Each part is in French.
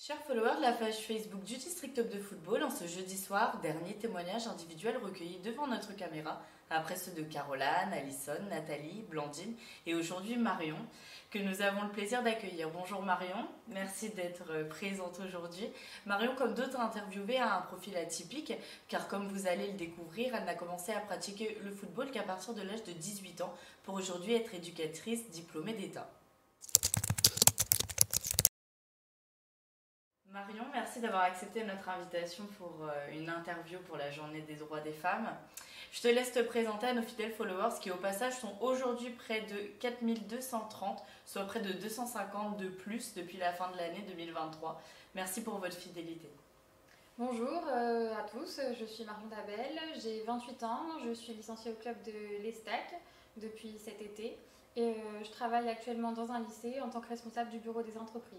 Chers followers de la page Facebook du District Top de Football, en ce jeudi soir, dernier témoignage individuel recueilli devant notre caméra, après ceux de Caroline, Alison, Nathalie, Blandine et aujourd'hui Marion, que nous avons le plaisir d'accueillir. Bonjour Marion, merci d'être présente aujourd'hui. Marion, comme d'autres interviewées, a un profil atypique, car comme vous allez le découvrir, elle n'a commencé à pratiquer le football qu'à partir de l'âge de 18 ans, pour aujourd'hui être éducatrice diplômée d'État. Marion, merci d'avoir accepté notre invitation pour une interview pour la journée des droits des femmes. Je te laisse te présenter à nos fidèles followers qui au passage sont aujourd'hui près de 4230, soit près de 250 de plus depuis la fin de l'année 2023. Merci pour votre fidélité. Bonjour à tous, je suis Marion Dabel, j'ai 28 ans, je suis licenciée au club de l'Estac depuis cet été et je travaille actuellement dans un lycée en tant que responsable du bureau des entreprises.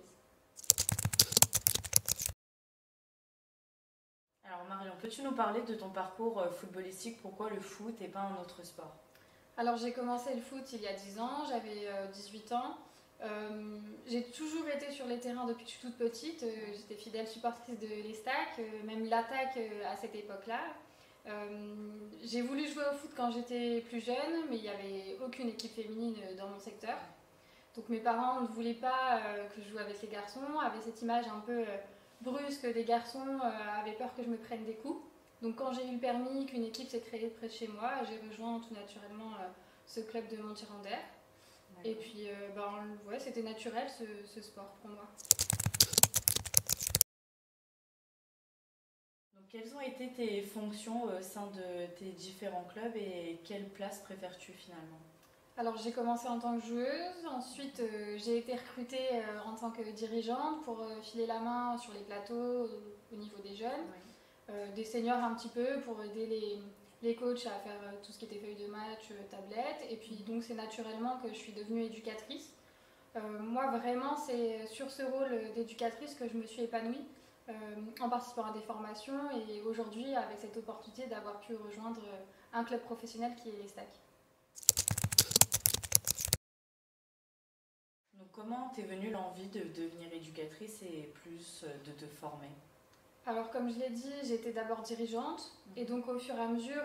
Alors Marion, peux-tu nous parler de ton parcours footballistique? Pourquoi le foot et pas un autre sport? Alors j'ai commencé le foot il y a 10 ans, j'avais 18 ans. J'ai toujours été sur les terrains depuis que je suis toute petite. J'étais fidèle supportrice de l'Estac, même l'attaque à cette époque-là. J'ai voulu jouer au foot quand j'étais plus jeune, mais il n'y avait aucune équipe féminine dans mon secteur. Donc mes parents ne voulaient pas que je joue avec les garçons, avaient cette image un peu brusque des garçons, avaient peur que je me prenne des coups. Donc quand j'ai eu le permis, qu'une équipe s'est créée près de chez moi, j'ai rejoint tout naturellement ce club de Montier-en-Der. Et puis ouais, c'était naturel ce sport pour moi. Donc, quelles ont été tes fonctions au sein de tes différents clubs et quelle place préfères-tu finalement? Alors j'ai commencé en tant que joueuse, ensuite j'ai été recrutée en tant que dirigeante pour filer la main sur les plateaux au niveau des jeunes, des seniors un petit peu pour aider les coachs à faire tout ce qui était feuilles de match, tablettes, et puis donc c'est naturellement que je suis devenue éducatrice. Moi vraiment c'est sur ce rôle d'éducatrice que je me suis épanouie en participant à des formations et aujourd'hui avec cette opportunité d'avoir pu rejoindre un club professionnel qui est l'Estac. Donc, comment t'es venue l'envie de devenir éducatrice et plus de te former? Alors comme je l'ai dit, j'étais d'abord dirigeante et donc au fur et à mesure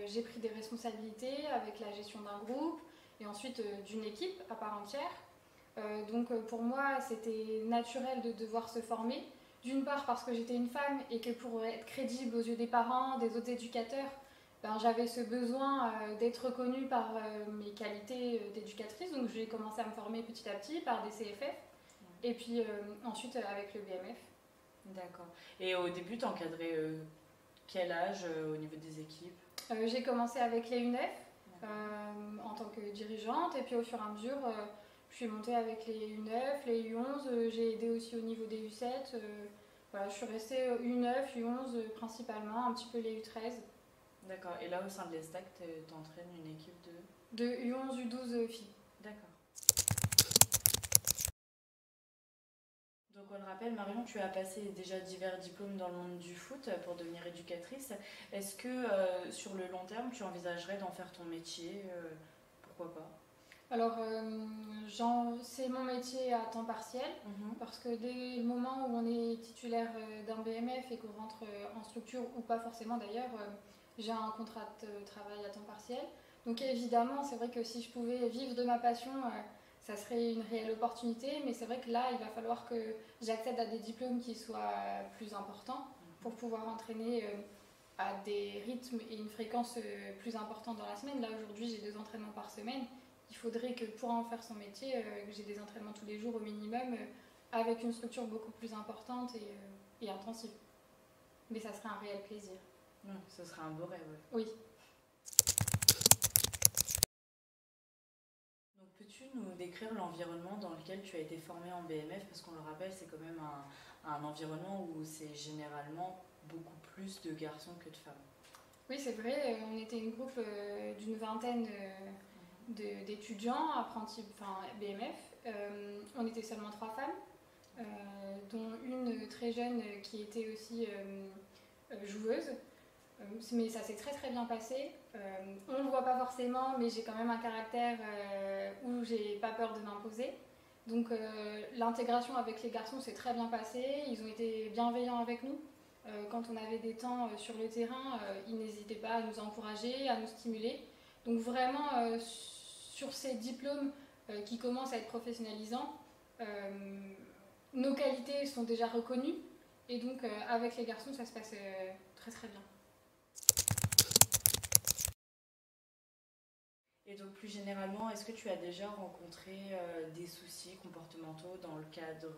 j'ai pris des responsabilités avec la gestion d'un groupe et ensuite d'une équipe à part entière. Donc pour moi c'était naturel de devoir se former, d'une part parce que j'étais une femme et que pour être crédible aux yeux des parents, des autres éducateurs, j'avais ce besoin d'être reconnue par mes qualités d'éducatrice, donc j'ai commencé à me former petit à petit par des CFF et puis ensuite avec le BMF. D'accord. Et au début, t'encadrais quel âge au niveau des équipes? J'ai commencé avec les U9 en tant que dirigeante et puis au fur et à mesure je suis montée avec les U9, les U11, j'ai aidé aussi au niveau des U7. Voilà, je suis restée U9, U11 principalement, un petit peu les U13. D'accord. Et là, au sein de l'Estac, t'entraînes une équipe de U11, U12 filles. D'accord. Donc on le rappelle, Marion, tu as passé déjà divers diplômes dans le monde du foot pour devenir éducatrice. Est-ce que sur le long terme, tu envisagerais d'en faire ton métier? Pourquoi pas? Alors, c'est mon métier à temps partiel parce que dès le moment où on est titulaire d'un BMF et qu'on rentre en structure, ou pas forcément d'ailleurs, j'ai un contrat de travail à temps partiel. Donc évidemment, c'est vrai que si je pouvais vivre de ma passion, ça serait une réelle opportunité, mais c'est vrai que là, il va falloir que j'accède à des diplômes qui soient plus importants pour pouvoir entraîner à des rythmes et une fréquence plus importante dans la semaine. Là, aujourd'hui, j'ai 2 entraînements par semaine. Il faudrait que pour en faire son métier, que j'ai des entraînements tous les jours au minimum, avec une structure beaucoup plus importante et intensive. Mais ça serait un réel plaisir. Ce serait un beau rêve. Oui. Donc peux-tu nous décrire l'environnement dans lequel tu as été formée en BMF? Parce qu'on le rappelle, c'est quand même un environnement où c'est généralement beaucoup plus de garçons que de femmes. Oui, c'est vrai. On était une groupe d'une vingtaine d'étudiants, apprentis, enfin BMF. On était seulement 3 femmes, dont une très jeune qui était aussi joueuse. Mais ça s'est très très bien passé. On ne le voit pas forcément, mais j'ai quand même un caractère où j'ai pas peur de m'imposer. Donc l'intégration avec les garçons s'est très bien passée, ils ont été bienveillants avec nous. Quand on avait des temps sur le terrain, ils n'hésitaient pas à nous encourager, à nous stimuler. Donc vraiment, sur ces diplômes qui commencent à être professionnalisants, nos qualités sont déjà reconnues. Et donc avec les garçons, ça se passe très très bien. Et donc plus généralement, est-ce que tu as déjà rencontré des soucis comportementaux dans le cadre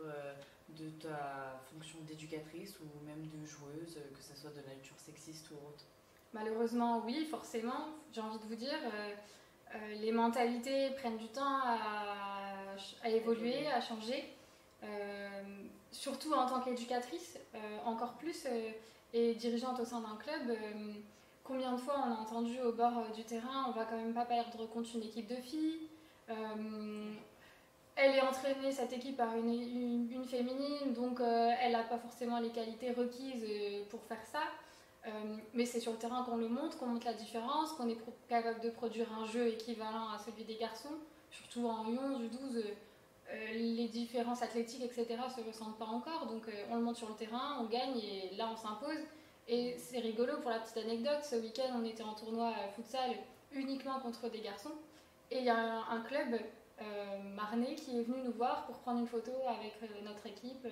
de ta fonction d'éducatrice ou même de joueuse, que ce soit de nature sexiste ou autre? Malheureusement, oui, forcément. J'ai envie de vous dire, les mentalités prennent du temps à évoluer, à changer. Surtout en tant qu'éducatrice, encore plus, et dirigeante au sein d'un club. Combien de fois on a entendu au bord du terrain, on va quand même pas perdre contre une équipe de filles. Elle est entraînée, cette équipe, par une féminine, donc elle n'a pas forcément les qualités requises pour faire ça. Mais c'est sur le terrain qu'on le montre, qu'on montre la différence, qu'on est capable de produire un jeu équivalent à celui des garçons. Surtout en U11, U12, les différences athlétiques, etc. se ressentent pas encore. Donc on le montre sur le terrain, on gagne et là on s'impose. Et c'est rigolo, pour la petite anecdote, ce week-end on était en tournoi futsal uniquement contre des garçons. Et il y a un club marnais qui est venu nous voir pour prendre une photo avec notre équipe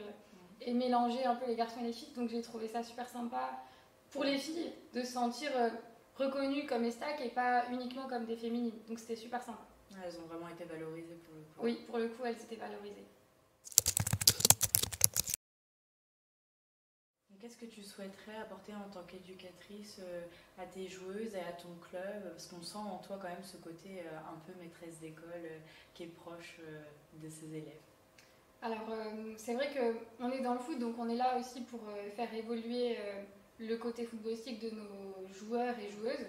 et mélanger un peu les garçons et les filles. Donc j'ai trouvé ça super sympa pour les filles de se sentir reconnues comme Estac et pas uniquement comme des féminines. Donc c'était super sympa. Elles ont vraiment été valorisées pour le coup. Oui, pour le coup, elles étaient valorisées. Qu'est-ce que tu souhaiterais apporter en tant qu'éducatrice à tes joueuses et à ton club? Parce qu'on sent en toi quand même ce côté un peu maîtresse d'école qui est proche de ses élèves. Alors c'est vrai qu'on est dans le foot, donc on est là aussi pour faire évoluer le côté footballistique de nos joueurs et joueuses.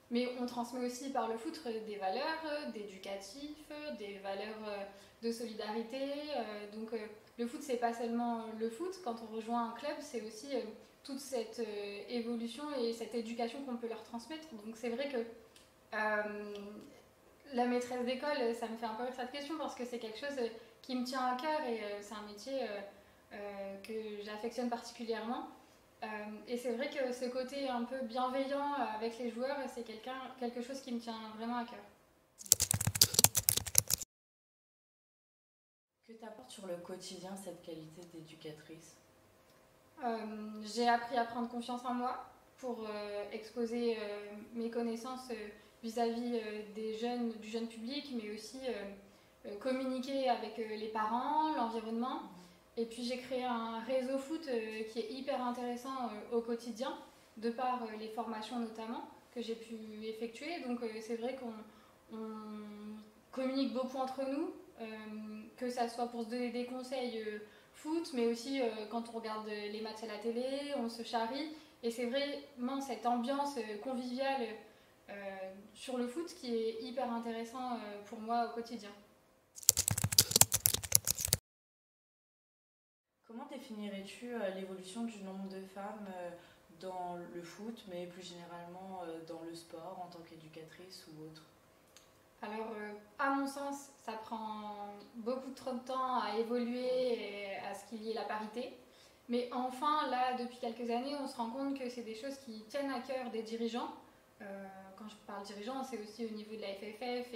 Mais on transmet aussi par le foot des valeurs d'éducatif, des valeurs de solidarité. Donc le foot, c'est pas seulement le foot. Quand on rejoint un club, c'est aussi toute cette évolution et cette éducation qu'on peut leur transmettre. Donc c'est vrai que la maîtresse d'école, ça me fait un peu rire cette question parce que c'est quelque chose qui me tient à cœur et c'est un métier que j'affectionne particulièrement. Et c'est vrai que ce côté un peu bienveillant avec les joueurs, c'est quelque chose qui me tient vraiment à cœur. Que t'apporte sur le quotidien cette qualité d'éducatrice? J'ai appris à prendre confiance en moi pour exposer mes connaissances vis-à-vis du jeune public, mais aussi communiquer avec les parents, l'environnement. Et puis j'ai créé un réseau foot qui est hyper intéressant au quotidien, de par les formations notamment que j'ai pu effectuer. Donc c'est vrai qu'on communique beaucoup entre nous, que ça soit pour se donner des conseils foot, mais aussi quand on regarde les matchs à la télé, on se charrie. Et c'est vraiment cette ambiance conviviale sur le foot qui est hyper intéressant pour moi au quotidien. Comment définirais-tu l'évolution du nombre de femmes dans le foot, mais plus généralement dans le sport en tant qu'éducatrice ou autre? Alors, à mon sens, ça prend beaucoup trop de temps à évoluer et à ce qu'il y ait la parité. Mais enfin, là, depuis quelques années, on se rend compte que c'est des choses qui tiennent à cœur des dirigeants. Quand je parle dirigeants, c'est aussi au niveau de la FFF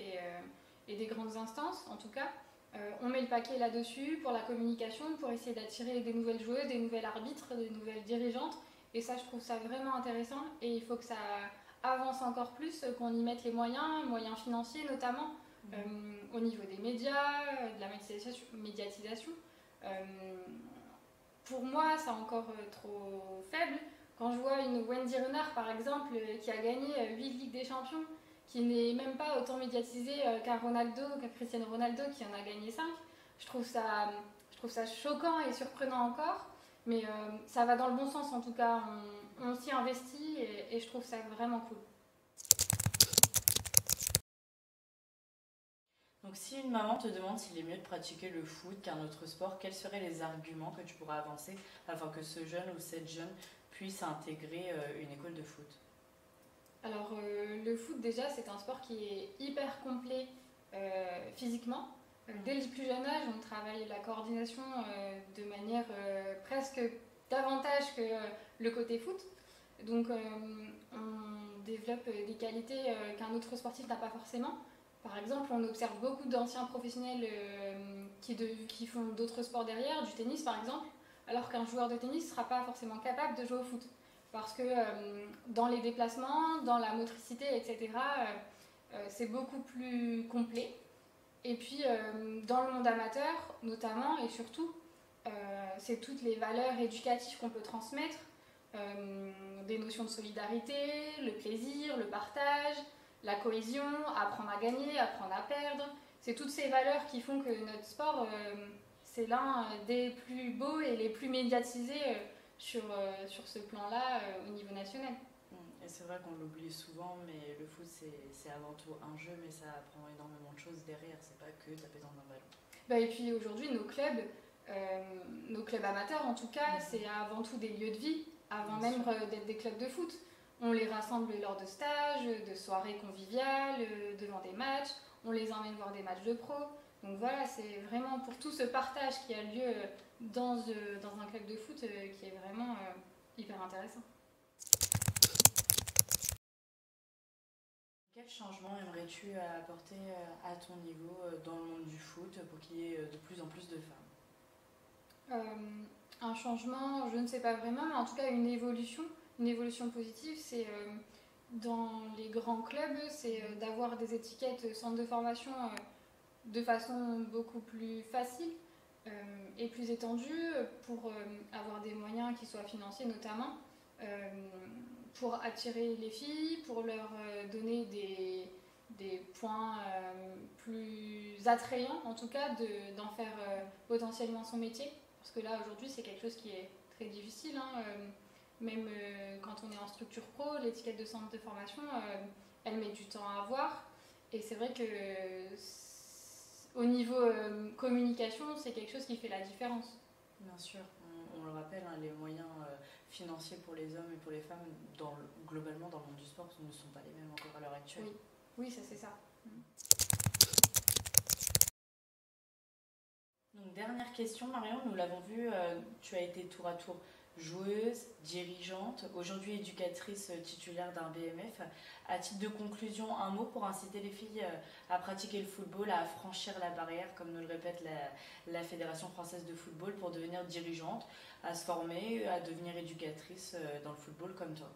et des grandes instances, en tout cas. On met le paquet là-dessus pour la communication, pour essayer d'attirer des nouvelles joueuses, des nouvelles arbitres, des nouvelles dirigeantes. Et ça, je trouve ça vraiment intéressant. Et il faut que ça avance encore plus, qu'on y mette les moyens financiers notamment, au niveau des médias, de la médiatisation. Pour moi, c'est encore trop faible. Quand je vois une Wendy Renard, par exemple, qui a gagné 8 Ligues des Champions, qui n'est même pas autant médiatisée qu'un Ronaldo, qu'un Cristiano Ronaldo qui en a gagné 5, je trouve ça choquant et surprenant encore. Mais ça va dans le bon sens en tout cas, on s'y investit et je trouve ça vraiment cool. Donc si une maman te demande s'il est mieux de pratiquer le foot qu'un autre sport, quels seraient les arguments que tu pourrais avancer afin que ce jeune ou cette jeune puisse intégrer une école de foot? Alors le foot déjà c'est un sport qui est hyper complet physiquement. Dès le plus jeune âge, on travaille la coordination de manière presque davantage que le côté foot. Donc on développe des qualités qu'un autre sportif n'a pas forcément. Par exemple, on observe beaucoup d'anciens professionnels qui font d'autres sports derrière, du tennis par exemple, alors qu'un joueur de tennis ne sera pas forcément capable de jouer au foot. Parce que dans les déplacements, dans la motricité, etc., c'est beaucoup plus complet. Et puis, dans le monde amateur, notamment et surtout, c'est toutes les valeurs éducatives qu'on peut transmettre, des notions de solidarité, le plaisir, le partage, la cohésion, apprendre à gagner, apprendre à perdre. C'est toutes ces valeurs qui font que notre sport, c'est l'un des plus beaux et les plus médiatisés sur ce plan-là au niveau national. Et c'est vrai qu'on l'oublie souvent, mais le foot c'est avant tout un jeu, mais ça apprend énormément de choses derrière, c'est pas que taper dans un ballon. Et puis aujourd'hui, nos clubs amateurs en tout cas, c'est avant tout des lieux de vie, avant même d'être des clubs de foot. On les rassemble lors de stages, de soirées conviviales, devant des matchs, on les emmène voir des matchs de pro. Donc voilà, c'est vraiment pour tout ce partage qui a lieu dans un club de foot qui est vraiment hyper intéressant. Quel changement aimerais-tu apporter à ton niveau dans le monde du foot pour qu'il y ait de plus en plus de femmes? Un changement, je ne sais pas vraiment, mais en tout cas une évolution positive, c'est dans les grands clubs, c'est d'avoir des étiquettes centre de formation de façon beaucoup plus facile et plus étendue pour avoir des moyens qui soient financiers notamment, pour attirer les filles, pour leur donner des points plus attrayants en tout cas, d'en faire potentiellement son métier. Parce que là aujourd'hui c'est quelque chose qui est très difficile, même quand on est en structure pro, l'étiquette de centre de formation, elle met du temps à avoir. Et c'est vrai que au niveau communication, c'est quelque chose qui fait la différence. Bien sûr, on le rappelle, les moyens financiers pour les hommes et pour les femmes, globalement dans le monde du sport, ne sont pas les mêmes encore à l'heure actuelle. Oui, ça c'est ça. Donc, dernière question, Marion, nous l'avons vu, tu as été tour à tour joueuse, dirigeante, aujourd'hui éducatrice titulaire d'un BMF. À titre de conclusion, un mot pour inciter les filles à pratiquer le football, à franchir la barrière, comme nous le répète la Fédération française de football, pour devenir dirigeante, à se former, à devenir éducatrice dans le football comme toi.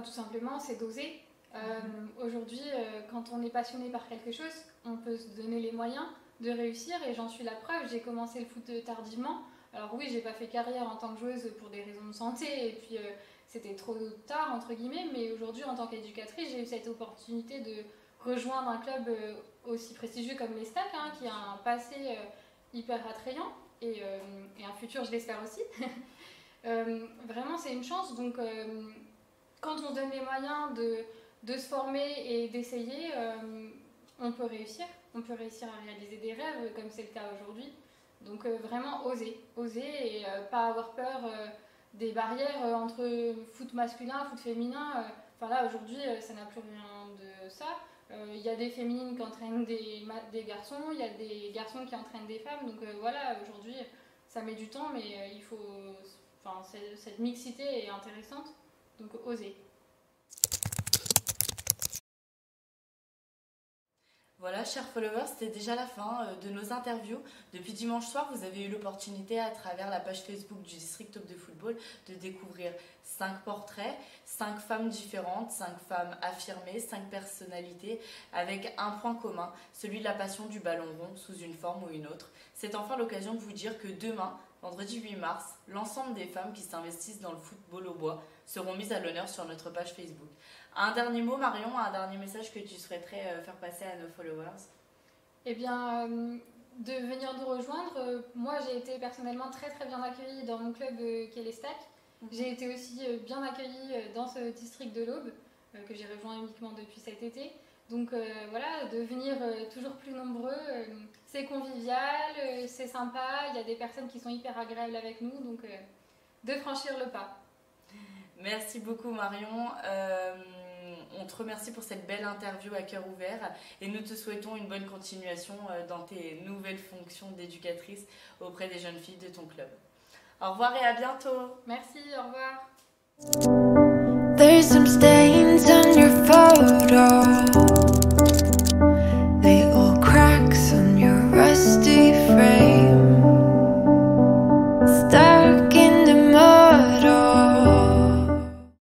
Tout simplement, c'est d'oser. Aujourd'hui, quand on est passionné par quelque chose, on peut se donner les moyens de réussir, et j'en suis la preuve. J'ai commencé le foot tardivement. Alors oui, j'ai pas fait carrière en tant que joueuse pour des raisons de santé, et puis c'était trop tard entre guillemets, mais aujourd'hui en tant qu'éducatrice, j'ai eu cette opportunité de rejoindre un club aussi prestigieux comme les Stacs, qui a un passé hyper attrayant et un futur, je l'espère aussi. Vraiment c'est une chance, donc quand on se donne les moyens de se former et d'essayer, on peut réussir à réaliser des rêves comme c'est le cas aujourd'hui. Donc vraiment oser et pas avoir peur des barrières entre foot masculin, foot féminin. Enfin là aujourd'hui ça n'a plus rien de ça. Il y a des féminines qui entraînent des garçons, il y a des garçons qui entraînent des femmes. Donc voilà, aujourd'hui ça met du temps, mais il faut. Enfin cette mixité est intéressante. Donc oser. Voilà, chers followers, c'était déjà la fin de nos interviews. Depuis dimanche soir, vous avez eu l'opportunité à travers la page Facebook du District Top de Football de découvrir 5 portraits, 5 femmes différentes, 5 femmes affirmées, 5 personnalités avec un point commun, celui de la passion du ballon rond sous une forme ou une autre. C'est enfin l'occasion de vous dire que demain, vendredi 8 mars, l'ensemble des femmes qui s'investissent dans le football au bois seront mises à l'honneur sur notre page Facebook. Un dernier mot, Marion, un dernier message que tu souhaiterais faire passer à nos followers? Eh bien, de venir nous rejoindre. Moi, j'ai été personnellement très très bien accueillie dans mon club qui est les Stacs. J'ai été aussi bien accueillie dans ce district de l'Aube, que j'ai rejoint uniquement depuis cet été. Donc voilà, de venir toujours plus nombreux, c'est convivial, c'est sympa, il y a des personnes qui sont hyper agréables avec nous, donc de franchir le pas. Merci beaucoup Marion. on te remercie pour cette belle interview à cœur ouvert et nous te souhaitons une bonne continuation dans tes nouvelles fonctions d'éducatrice auprès des jeunes filles de ton club. Au revoir et à bientôt. Merci, au revoir. There's some stains on your phone.